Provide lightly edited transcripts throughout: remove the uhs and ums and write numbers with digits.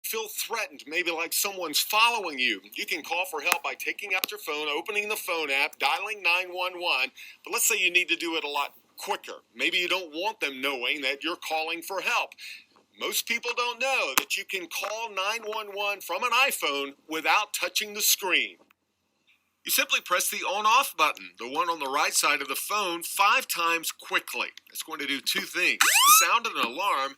feel threatened, maybe like someone's following you, you can call for help by taking out your phone, opening the phone app, dialing 911. But let's say you need to do it a lot quicker. Maybe you don't want them knowing that you're calling for help. Most people don't know that you can call 911 from an iPhone without touching the screen. You simply press the on-off button, the one on the right side of the phone, 5 times quickly. It's going to do 2 things: sound an alarm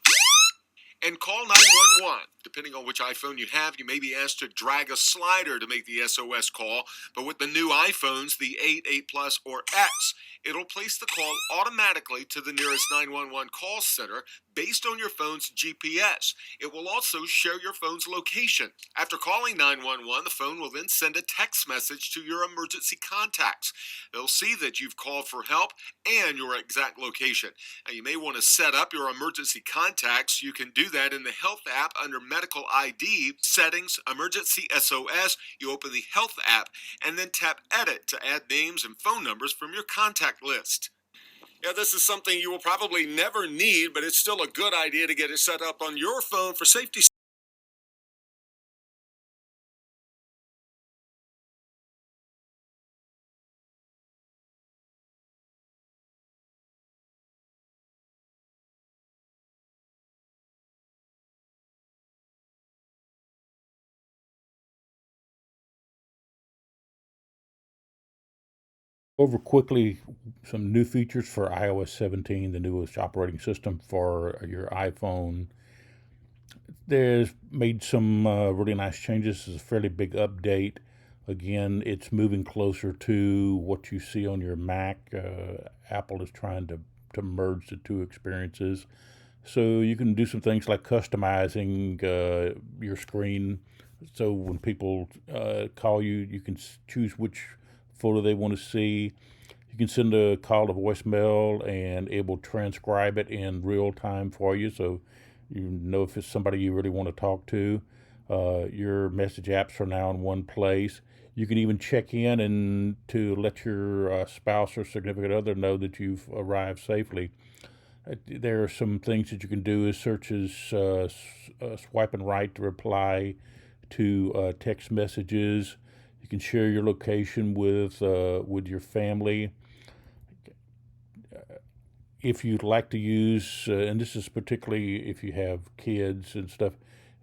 and call 911. Depending on which iPhone you have, you may be asked to drag a slider to make the SOS call. But with the new iPhones, the 8, 8 Plus, or X, it'll place the call automatically to the nearest 911 call center based on your phone's GPS. It will also share your phone's location. After calling 911, the phone will then send a text message to your emergency contacts. They'll see that you've called for help and your exact location. Now, you may want to set up your emergency contacts. You can do that in the Health app under Medical ID, Settings, Emergency SOS. You open the Health app and then tap Edit to add names and phone numbers from your contact list. Yeah, this is something you will probably never need, but it's still a good idea to get it set up on your phone for safety. Over quickly some new features for iOS 17, the newest operating system for your iPhone. There's made some really nice changes. It's a fairly big update. Again, it's moving closer to what you see on your Mac. Apple is trying to merge the two experiences. So you can do some things like customizing your screen. So when people call you, you can choose which photo they want to see. You can send a call to voicemail and it will transcribe it in real time for you. So you know if it's somebody you really want to talk to. Your message apps are now in one place. You can even check in and to let your spouse or significant other know that you've arrived safely. There are some things that you can do as search as swiping right to reply to text messages. You can share your location with your family. If you'd like to use, and this is particularly if you have kids and stuff,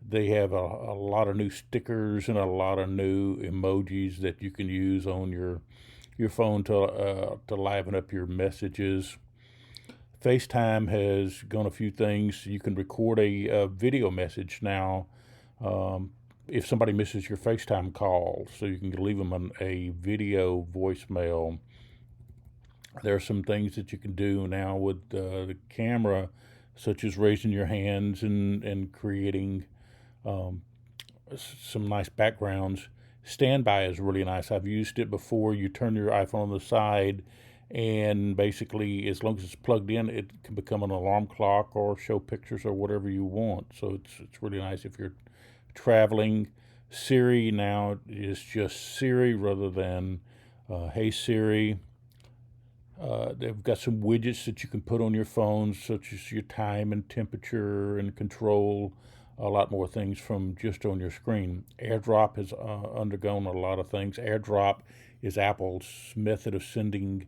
they have a lot of new stickers and a lot of new emojis that you can use on your phone to liven up your messages. FaceTime has gone a few things. You can record a video message now if somebody misses your FaceTime call, so you can leave them a video voicemail. There are some things that you can do now with the camera, such as raising your hands and creating some nice backgrounds. Standby is really nice. I've used it before. You turn your iPhone on the side, and basically, as long as it's plugged in, it can become an alarm clock or show pictures or whatever you want. So it's really nice if you're traveling. Siri now is just Siri rather than Hey Siri. They've got some widgets that you can put on your phone, such as your time and temperature, and control a lot more things from just on your screen. AirDrop has undergone a lot of things. AirDrop is Apple's method of sending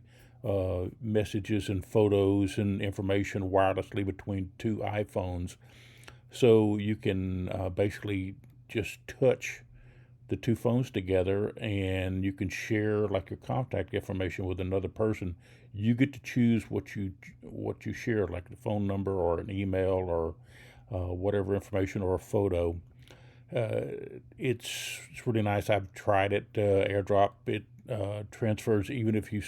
messages and photos and information wirelessly between two iPhones. So you can basically just touch the two phones together and you can share like your contact information with another person. You get to choose what you share, like the phone number or an email or whatever information or a photo. It's really nice. I've tried it. AirDrop, it transfers even if you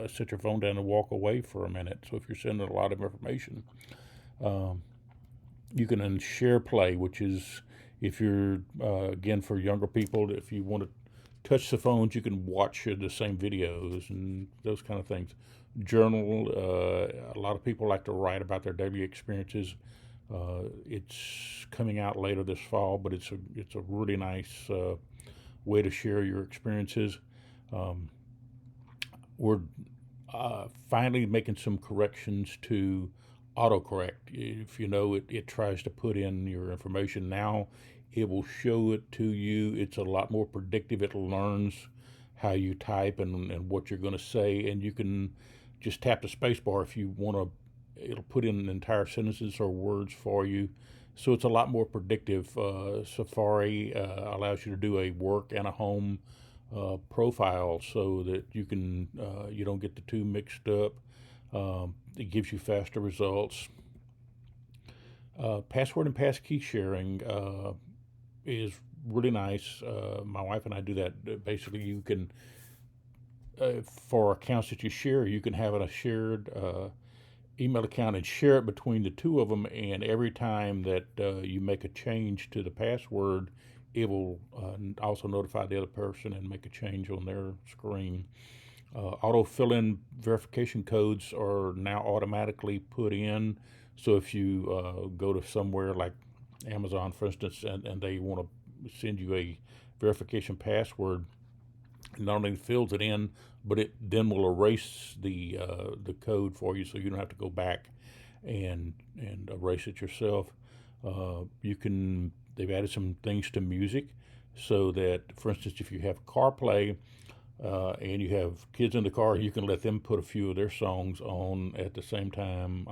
set your phone down and walk away for a minute. So if you're sending a lot of information, you can then share play, which is if you're again for younger people, if you want to touch the phones, you can watch the same videos and those kind of things. Journal. A lot of people like to write about their daily experiences. It's coming out later this fall, but it's a really nice way to share your experiences. We're finally making some corrections to autocorrect. If you know it tries to put in your information now. It will show it to you. It's a lot more predictive. It learns how you type and what you're going to say, and you can just tap the space bar if you want to. It'll put in entire sentences or words for you. So it's a lot more predictive. Safari allows you to do a work and a home profile so that you don't get the two mixed up. It gives you faster results. Password and passkey sharing is really nice. My wife and I do that. Basically, you can for accounts that you share, you can have a shared email account and share it between the two of them. And every time that you make a change to the password, it will also notify the other person and make a change on their screen. Auto fill-in verification codes are now automatically put in. So if you go to somewhere like Amazon, for instance, and they want to send you a verification password, not only fills it in, but it then will erase the code for you, so you don't have to go back and erase it yourself. They've added some things to music, so that, for instance, if you have CarPlay and you have kids in the car, you can let them put a few of their songs on at the same time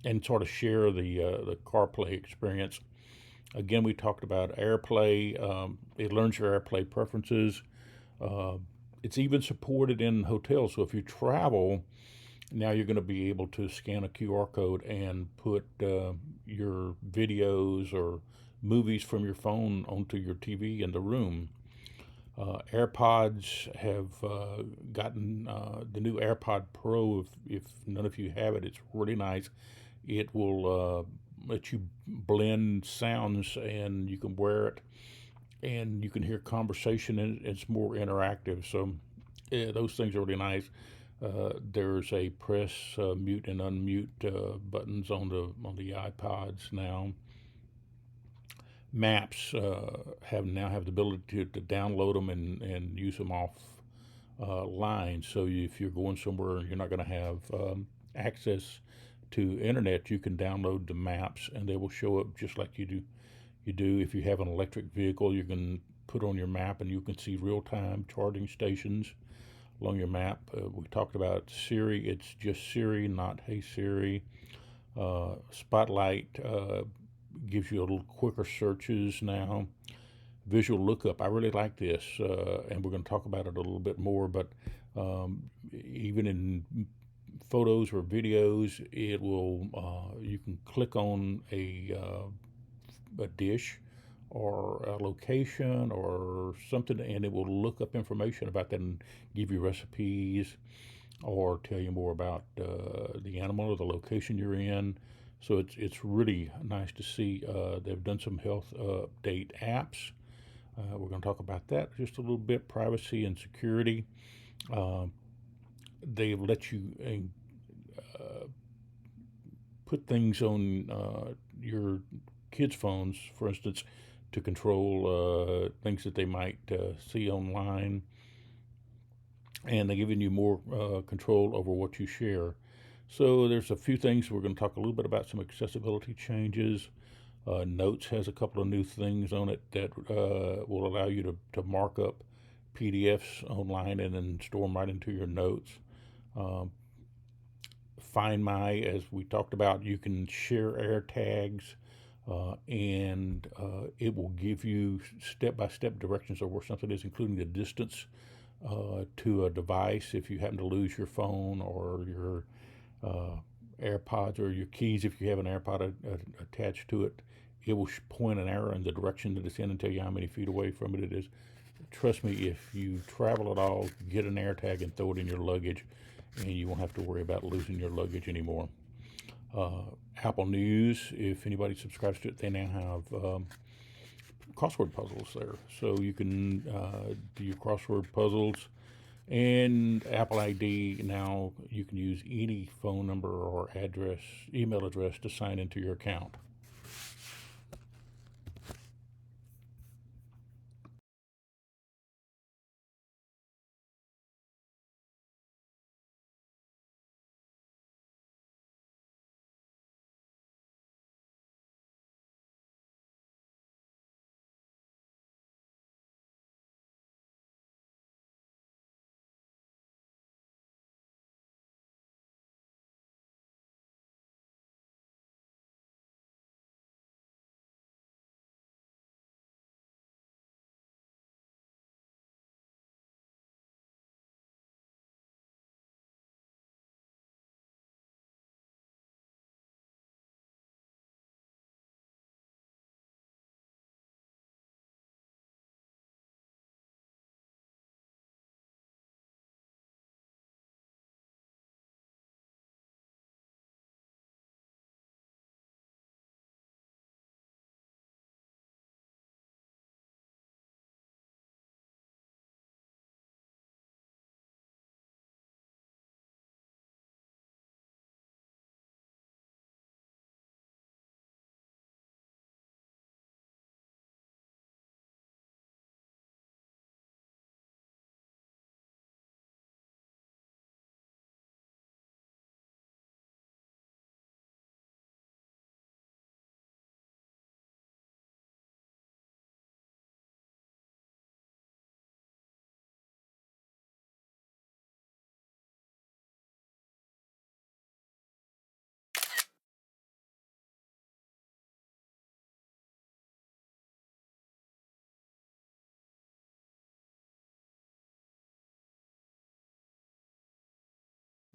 and sort of share the CarPlay experience. Again, we talked about AirPlay. It learns your AirPlay preferences. Uh, it's even supported in hotels. So if you travel, now you're going to be able to scan a QR code and put your videos or movies from your phone onto your TV in the room. AirPods have gotten the new AirPod Pro. If none of you have it, it's really nice. It will let you blend sounds, and you can wear it, and you can hear conversation, and it's more interactive. So those things are really nice. There's a press mute and unmute buttons on the iPods now. Maps have the ability to download them and use them off line. So if you're going somewhere and you're not going to have access to internet, you can download the maps and they will show up just like you do. If you have an electric vehicle, you can put on your map and you can see real-time charging stations along your map. We talked about Siri. It's just Siri, not Hey Siri. Spotlight gives you a little quicker searches now. Visual lookup, I really like this, and we're going to talk about it a little bit more, but even in photos or videos, it will you can click on a dish or a location or something, and it will look up information about that and give you recipes or tell you more about the animal or the location you're in. So it's really nice to see. They've done some health update apps. We're going to talk about that just a little bit. Privacy and security. They let you put things on your kids' phones, for instance, to control things that they might see online, and they're giving you more control over what you share. So there's a few things. We're going to talk a little bit about some accessibility changes. Notes has a couple of new things on it that will allow you to mark up PDFs online and then store them right into your notes. Find My, as we talked about, you can share air tags, and it will give you step-by-step directions of where something is, including the distance to a device if you happen to lose your phone or your AirPods or your keys. If you have an AirPod attached to it, it will point an arrow in the direction that it's in and tell you how many feet away from it is. Trust me, if you travel at all, get an AirTag and throw it in your luggage, and you won't have to worry about losing your luggage anymore. Apple News, if anybody subscribes to it, they now have crossword puzzles there. So you can do your crossword puzzles. And Apple ID, now you can use any phone number or email address to sign into your account.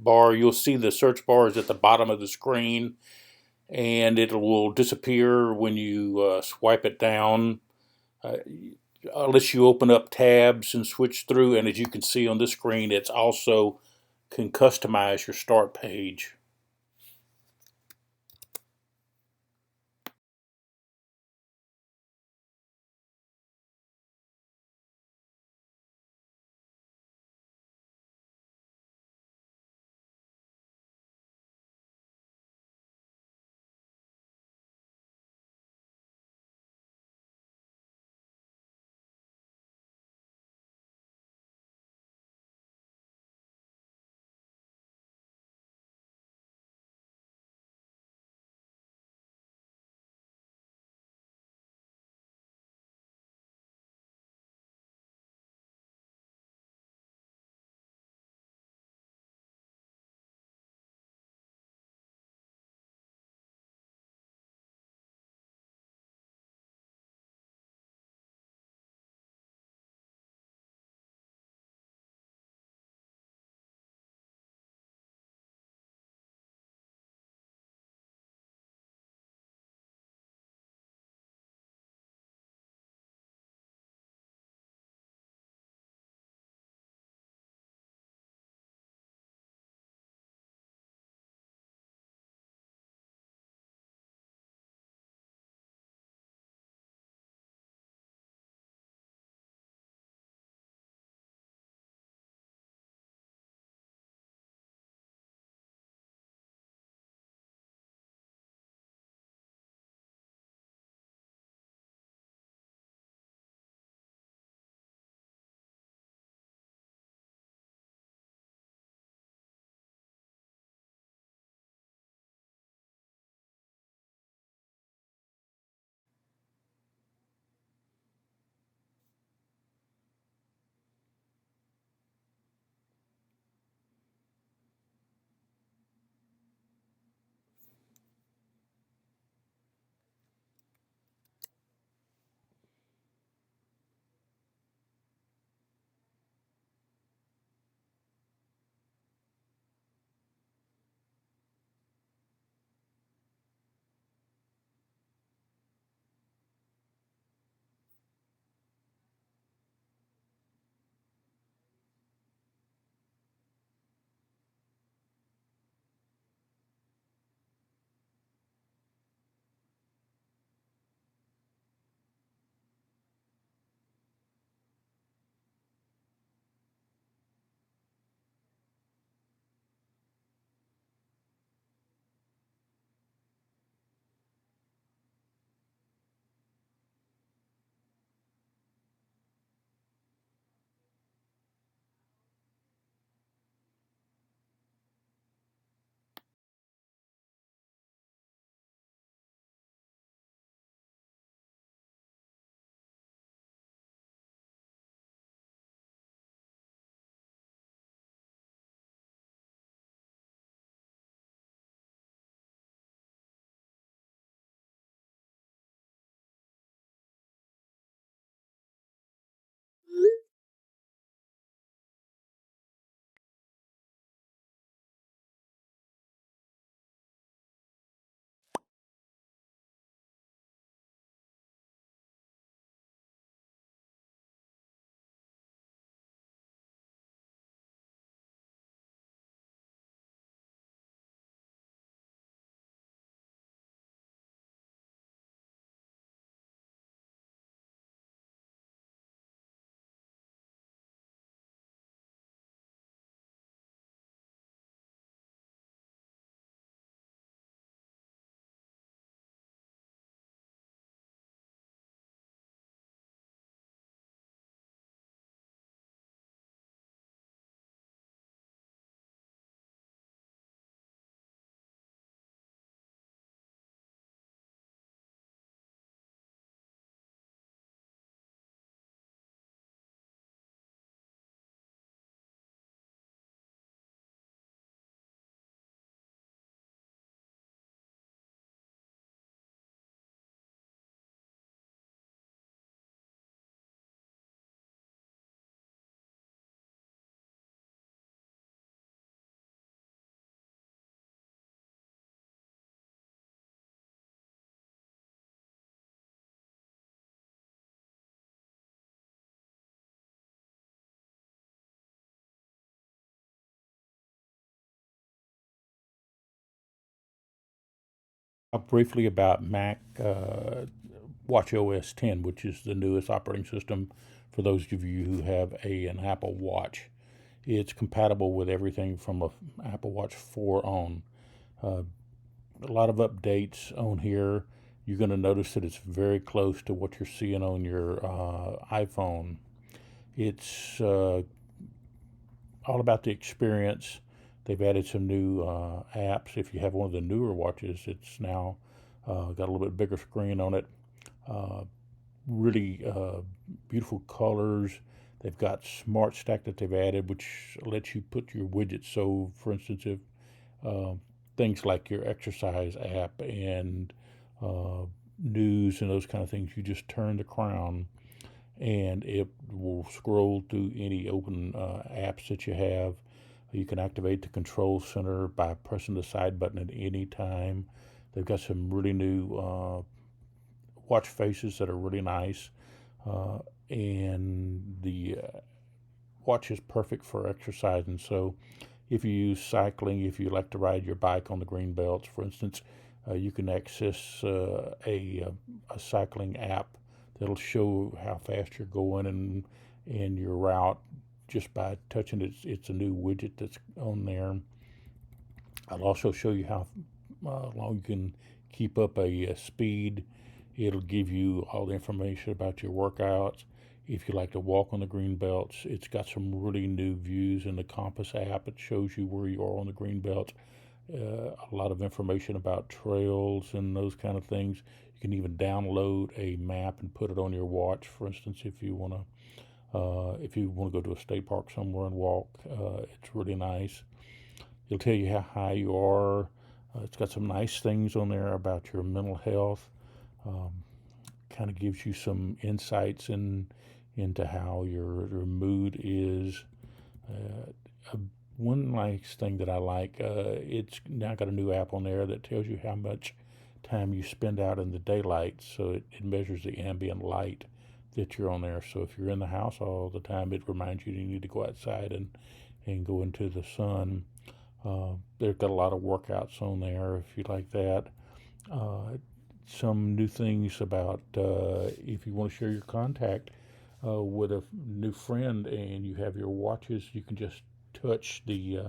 bar, you'll see the search bar is at the bottom of the screen, and it will disappear when you swipe it down. Uh, unless you open up tabs and switch through, and as you can see on this screen, it's also can customize your start page. Talk briefly about Mac WatchOS 10, which is the newest operating system for those of you who have an Apple Watch. It's compatible with everything from a Apple Watch 4 on. A lot of updates on here. You're going to notice that it's very close to what you're seeing on your iPhone. It's all about the experience. They've added some new apps. If you have one of the newer watches, it's now got a little bit bigger screen on it. Really beautiful colors. They've got Smart Stack that they've added, which lets you put your widgets. So, for instance, if things like your exercise app and news and those kind of things, you just turn the crown and it will scroll through any open apps that you have. You can activate the control center by pressing the side button at any time. They've got some really new watch faces that are really nice, and the watch is perfect for exercising. So if you use cycling, if you like to ride your bike on the green belts, for instance, you can access a cycling app that'll show how fast you're going and your route just by touching it. It's a new widget that's on there. I'll also show you how long you can keep up a speed. It'll give you all the information about your workouts. If you like to walk on the green belts, it's got some really new views in the Compass app. It shows you where you are on the green belts. A lot of information about trails and those kind of things. You can even download a map and put it on your watch. For instance, if you want to go to a state park somewhere and walk, it's really nice. It'll tell you how high you are. It's got some nice things on there about your mental health. Kind of gives you some insights into how your mood is. One nice thing that I like, it's now got a new app on there that tells you how much time you spend out in the daylight. So it measures the ambient light that you're on there. So if you're in the house all the time, it reminds you need to go outside and go into the sun. They've got a lot of workouts on there if you like that. Some new things about if you want to share your contact with a new friend and you have your watches, you can just touch the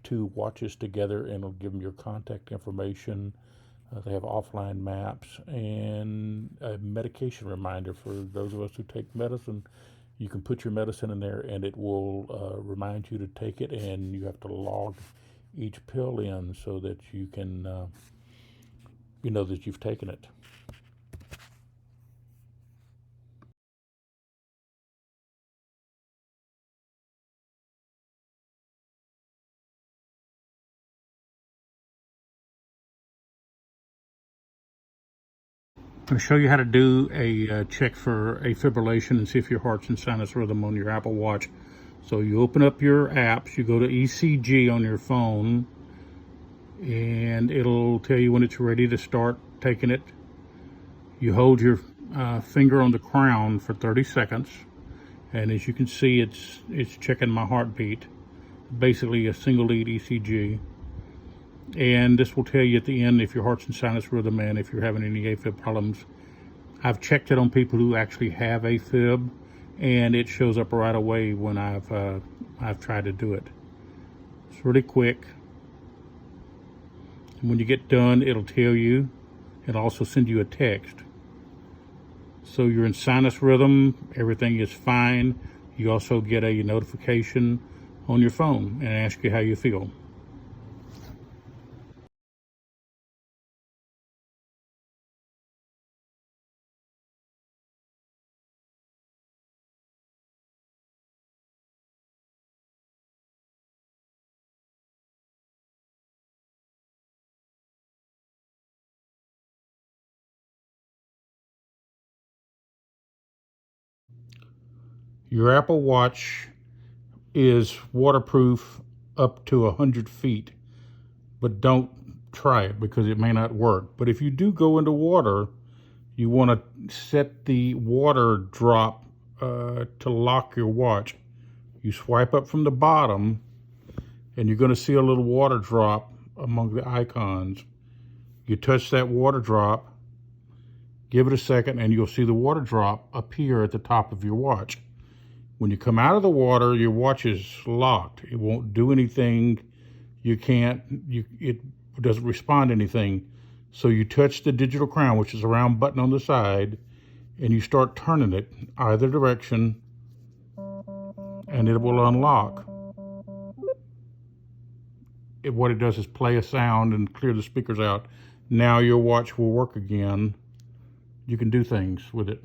two watches together and it'll give them your contact information. They have offline maps and a medication reminder for those of us who take medicine. You can put your medicine in there and it will remind you to take it, and you have to log each pill in so that you can you know that you've taken it. I'm going to show you how to do a check for afibrillation and see if your heart's in sinus rhythm on your Apple Watch. So you open up your apps, you go to ECG on your phone, and it'll tell you when it's ready to start taking it. You hold your finger on the crown for 30 seconds, and as you can see, it's checking my heartbeat. Basically a single lead ECG. And this will tell you at the end if your heart's in sinus rhythm and if you're having any AFib problems. I've checked it on people who actually have AFib, and it shows up right away when I've tried to do it. It's really quick. And when you get done, it'll tell you. It'll also send you a text. So you're in sinus rhythm, everything is fine. You also get a notification on your phone and ask you how you feel. Your Apple Watch is waterproof up to 100 feet, but don't try it because it may not work. But if you do go into water, you want to set the water drop to lock your watch. You swipe up from the bottom, and you're going to see a little water drop among the icons. You touch that water drop, give it a second, and you'll see the water drop appear at the top of your watch. When you come out of the water, your watch is locked. It won't do anything. It doesn't respond to anything. So you touch the digital crown, which is a round button on the side, and you start turning it either direction, and it will unlock. What it does is play a sound and clear the speakers out. Now your watch will work again. You can do things with it.